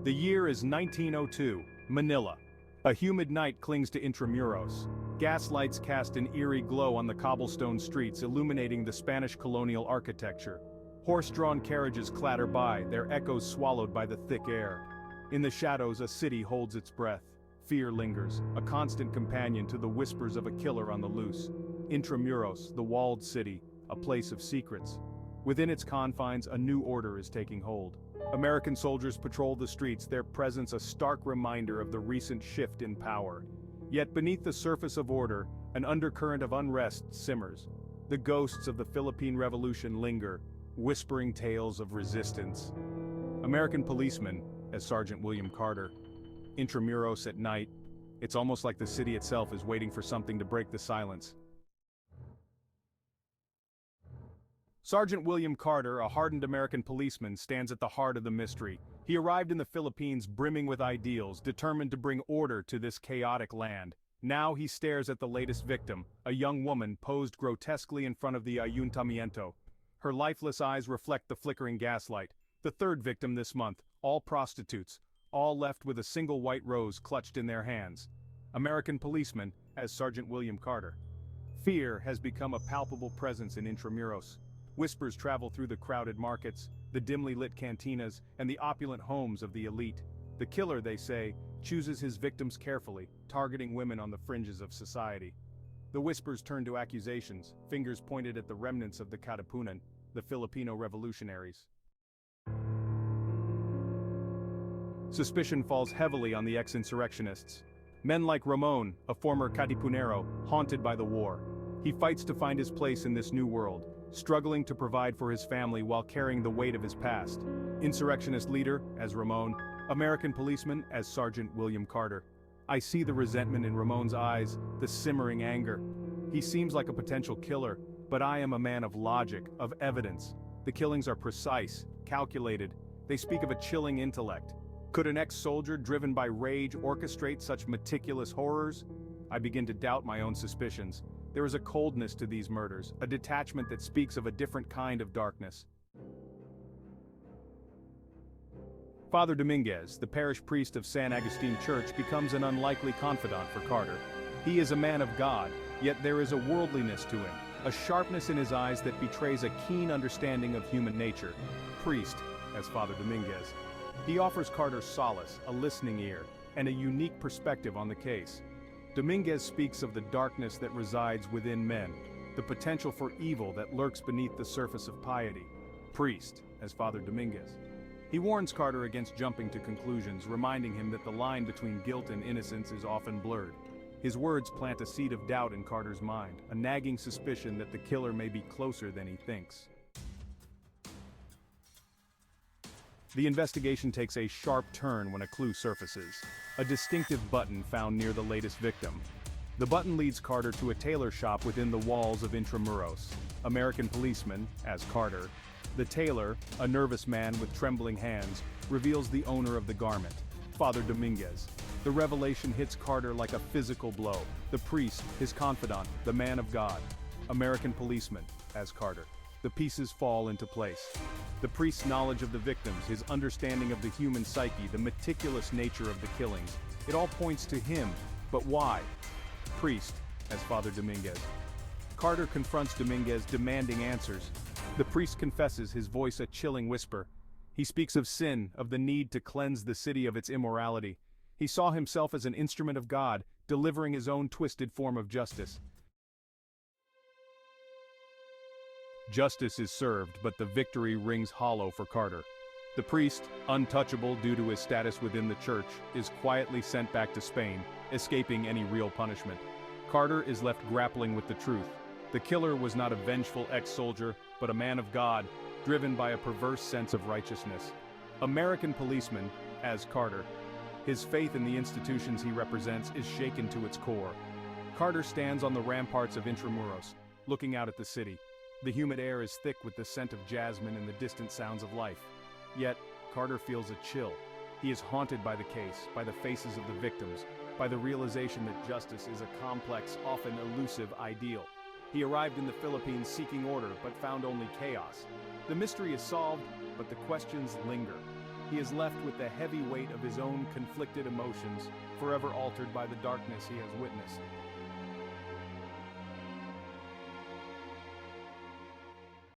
The year is 1902, Manila. A humid night clings to Intramuros. Gas lights cast an eerie glow on the cobblestone streets, illuminating the Spanish colonial architecture. Horse-drawn carriages clatter by, their echoes swallowed by the thick air. In the shadows, a city holds its breath. Fear lingers, a constant companion to the whispers of a killer on the loose. Intramuros, the walled city, a place of secrets. Within its confines, a new order is taking hold. American soldiers patrol the streets, their presence a stark reminder of the recent shift in power. Yet beneath the surface of order, an undercurrent of unrest simmers. The ghosts of the Philippine Revolution linger, whispering tales of resistance. American policemen, as Sergeant William Carter. Intramuros at night, it's almost like the city itself is waiting for something to break the silence. Sergeant William Carter, a hardened American policeman, stands at the heart of the mystery. He arrived in the Philippines brimming with ideals, determined to bring order to this chaotic land. Now he stares at the latest victim, a young woman posed grotesquely in front of the ayuntamiento. Her lifeless eyes reflect the flickering gaslight. The third victim this month, all prostitutes, all left with a single white rose clutched in their hands. American policeman, as Sergeant William Carter. Fear has become a palpable presence in Intramuros. Whispers travel through the crowded markets, the dimly lit cantinas, and the opulent homes of the elite. The killer, they say, chooses his victims carefully, targeting women on the fringes of society. The whispers turn to accusations, fingers pointed at the remnants of the Katipunan, the Filipino revolutionaries. Suspicion falls heavily on the ex-insurrectionists. Men like Ramon, a former Katipunero, haunted by the war. He fights to find his place in this new world, struggling to provide for his family while carrying the weight of his past. Insurrectionist leader, as Ramon. American policeman, as Sergeant William Carter. I see the resentment in Ramon's eyes, the simmering anger. He seems like a potential killer, but I am a man of logic, of evidence. The killings are precise, calculated. They speak of a chilling intellect. Could an ex-soldier driven by rage orchestrate such meticulous horrors? I begin to doubt my own suspicions. There is a coldness to these murders, a detachment that speaks of a different kind of darkness. Father Dominguez, the parish priest of San Agustin Church, becomes an unlikely confidant for Carter. He is a man of God, yet there is a worldliness to him, a sharpness in his eyes that betrays a keen understanding of human nature. Priest, as Father Dominguez. He offers Carter solace, a listening ear, and a unique perspective on the case. Dominguez speaks of the darkness that resides within men, the potential for evil that lurks beneath the surface of piety. Priest, as Father Dominguez. He warns Carter against jumping to conclusions, reminding him that the line between guilt and innocence is often blurred. His words plant a seed of doubt in Carter's mind, a nagging suspicion that the killer may be closer than he thinks. The investigation takes a sharp turn when a clue surfaces. A distinctive button found near the latest victim. The button leads Carter to a tailor shop within the walls of Intramuros. American policeman, as Carter. The tailor, a nervous man with trembling hands, reveals the owner of the garment, Father Dominguez. The revelation hits Carter like a physical blow. The priest, his confidant, the man of God. American policeman, as Carter. The pieces fall into place. The priest's knowledge of the victims, his understanding of the human psyche, the meticulous nature of the killings. It all points to him, but why? Priest, as Father Dominguez. Carter confronts Dominguez, demanding answers. The priest confesses, his voice a chilling whisper. He speaks of sin, of the need to cleanse the city of its immorality. He saw himself as an instrument of God, delivering his own twisted form of justice. Justice is served, but the victory rings hollow for Carter. The priest, untouchable due to his status within the church, is quietly sent back to Spain, escaping any real punishment. Carter is left grappling with the truth. The killer was not a vengeful ex-soldier, but a man of God, driven by a perverse sense of righteousness. American policeman, as Carter. His faith in the institutions he represents is shaken to its core. Carter stands on the ramparts of Intramuros, looking out at the city. The humid air is thick with the scent of jasmine and the distant sounds of life. Yet, Carter feels a chill. He is haunted by the case, by the faces of the victims, by the realization that justice is a complex, often elusive ideal. He arrived in the Philippines seeking order, but found only chaos. The mystery is solved, but the questions linger. He is left with the heavy weight of his own conflicted emotions, forever altered by the darkness he has witnessed.